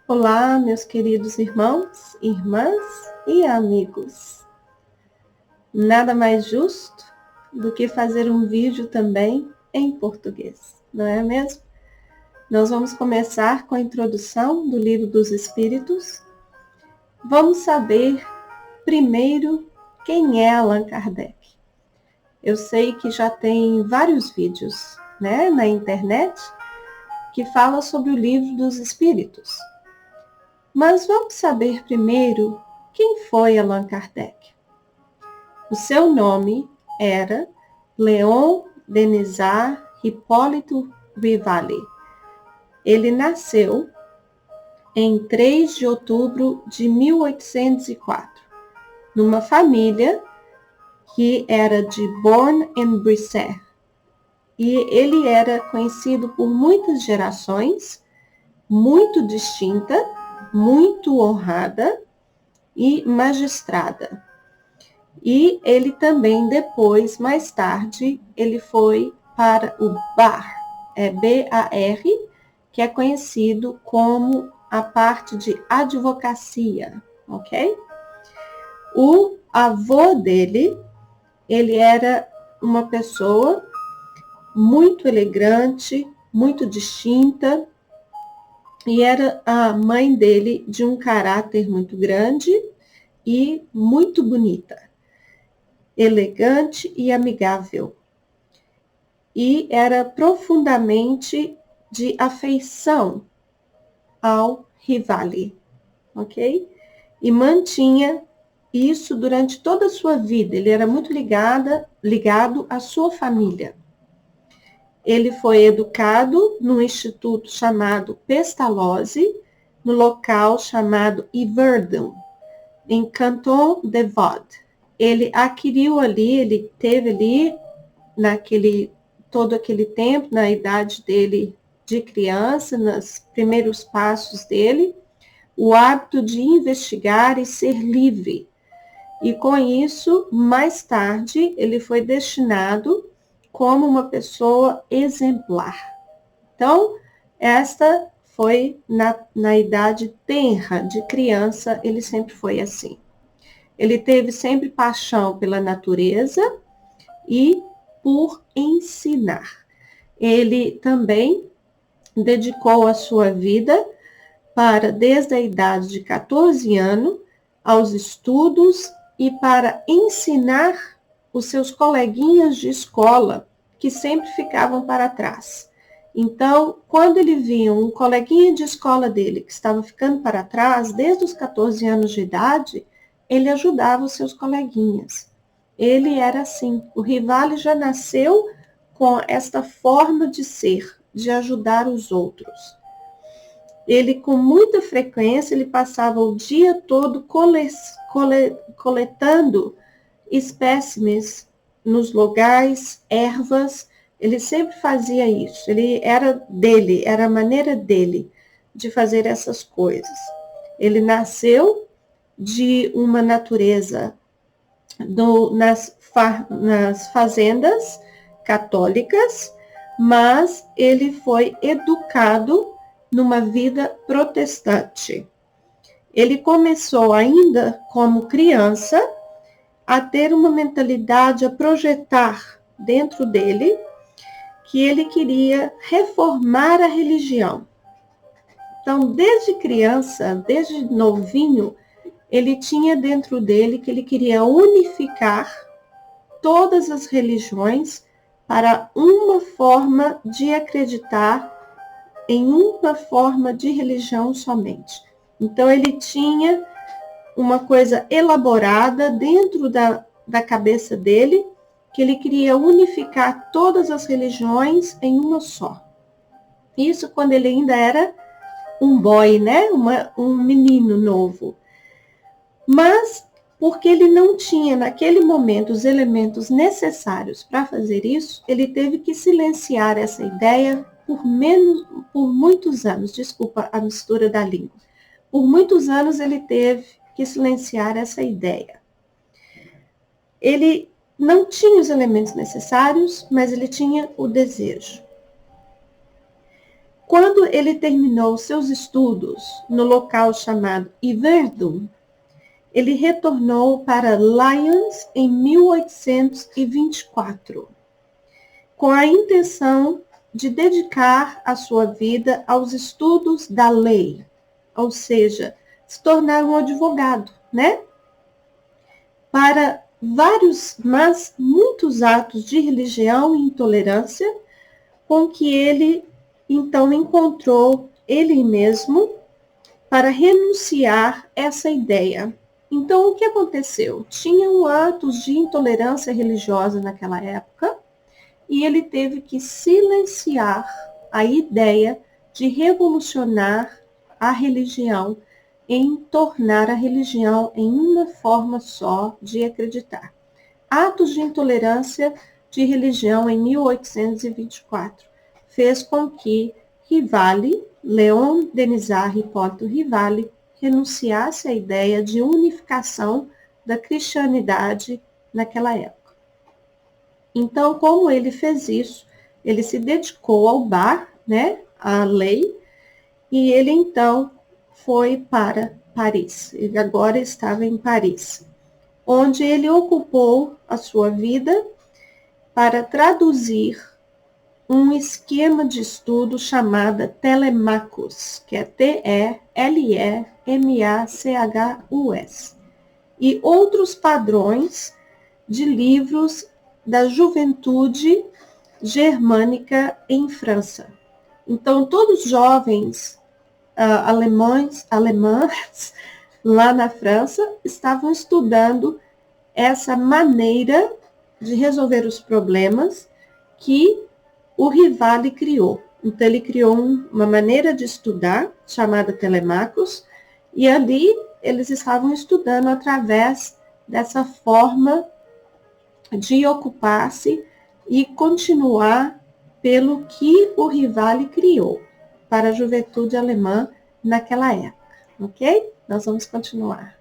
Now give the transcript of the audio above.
Olá, meus queridos irmãos, irmãs e amigos. Nada mais justo do que fazer um vídeo também em português, não é mesmo? Nós vamos começar com a introdução do Livro dos Espíritos. Vamos saber primeiro quem é Allan Kardec. Eu sei que já tem vários vídeos, na internet que falam sobre o Livro dos Espíritos. Mas vamos saber primeiro quem foi Allan Kardec. O seu nome era Léon Denisard Hipólito Rivaly. Ele nasceu em 3 de outubro de 1804, numa família que era de Bourg-en-Bresse. E ele era conhecido por muitas gerações, muito distinta, muito honrada e magistrada. E ele também depois, mais tarde, ele foi para o BAR, B-A-R, que é conhecido como a parte de advocacia, ok? O avô dele, ele era uma pessoa muito elegante, muito distinta, e era a mãe dele de um caráter muito grande e muito bonita, elegante e amigável. E era profundamente de afeição ao Rivaly, ok? E mantinha isso durante toda a sua vida. Ele era muito ligado à sua família. Ele foi educado no instituto chamado Pestalozzi, no local chamado Yverdon, em Canton de Vaud. Ele adquiriu ali, ele teve ali, todo aquele tempo, na idade dele de criança, nos primeiros passos dele, o hábito de investigar e ser livre. E com isso, mais tarde, ele foi destinado como uma pessoa exemplar. Então, esta foi na idade tenra de criança, ele sempre foi assim. Ele teve sempre paixão pela natureza e por ensinar. Ele também dedicou a sua vida desde a idade de 14 anos, aos estudos e para ensinar os seus coleguinhas de escola, que sempre ficavam para trás. Então, quando ele via um coleguinha de escola dele que estava ficando para trás, desde os 14 anos de idade, ele ajudava os seus coleguinhas. Ele era assim. O Rivaly já nasceu com esta forma de ser, de ajudar os outros. Ele, com muita frequência, ele passava o dia todo coletando espécimes nos lugares, ervas. Ele sempre fazia isso. Era a maneira dele de fazer essas coisas. Ele nasceu de uma natureza nas fazendas católicas, mas ele foi educado numa vida protestante. Ele começou ainda como criança a ter uma mentalidade, a projetar dentro dele que ele queria reformar a religião. Então, desde criança, desde novinho, ele tinha dentro dele que ele queria unificar todas as religiões para uma forma de acreditar em uma forma de religião somente. Então, ele tinha uma coisa elaborada dentro da cabeça dele, que ele queria unificar todas as religiões em uma só. Isso quando ele ainda era um boy, um menino novo. Mas, porque ele não tinha naquele momento os elementos necessários para fazer isso, ele teve que silenciar essa ideia por muitos anos. Desculpa a mistura da língua. Por muitos anos ele teve que silenciar essa ideia. Ele não tinha os elementos necessários, mas ele tinha o desejo. Quando ele terminou seus estudos no local chamado Yverdon, ele retornou para Lyons em 1824, com a intenção de dedicar a sua vida aos estudos da lei, ou seja, se tornar um advogado, né? Para vários, mas muitos atos de religião e intolerância, com que ele então encontrou ele mesmo para renunciar essa ideia. Então, o que aconteceu? Tinham atos de intolerância religiosa naquela época, e ele teve que silenciar a ideia de revolucionar a religião, em tornar a religião em uma forma só de acreditar. Atos de intolerância de religião em 1824 fez com que Rivali, Leon Denisard Hipólito Rivali, renunciasse à ideia de unificação da cristianidade naquela época. Então, como ele fez isso, ele se dedicou ao bar, né, à lei, e ele então foi para Paris. Ele agora estava em Paris, onde ele ocupou a sua vida para traduzir um esquema de estudo chamado Telemachus, que é Telemachus, e outros padrões de livros da juventude germânica em França. Então, todos os jovens alemães lá na França estavam estudando essa maneira de resolver os problemas que o Rivali criou. Então, ele criou uma maneira de estudar chamada Telemachus, e ali eles estavam estudando através dessa forma de ocupar-se e continuar pelo que o Rivali criou para a juventude alemã naquela época, ok? Nós vamos continuar.